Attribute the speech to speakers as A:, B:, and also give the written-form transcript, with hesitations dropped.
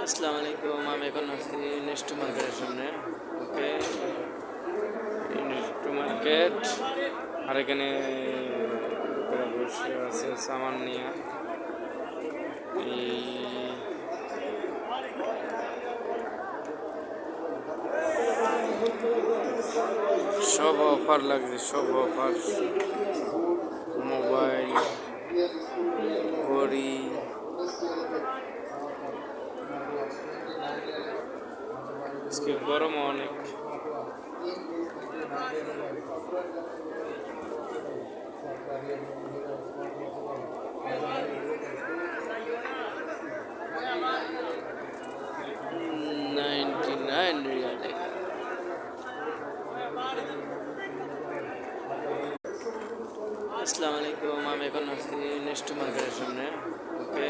A: আসসালামু আলাইকুম। আমি এখন আছি নেক্সট মার্কেটের সামনে। ওকে, নেক্সট মার্কেট। আর এখানে লোকেরা বসে আছে সামান নিয়ে। এই সব অফার লাগছে, সব অফার। মোবাইল, ঘড়ি, আজকে গরম অনেক। $99 আসসালামু আলাইকুম। আমি এখন আছি নেক্সট মার্কেটের সামনে। ওকে,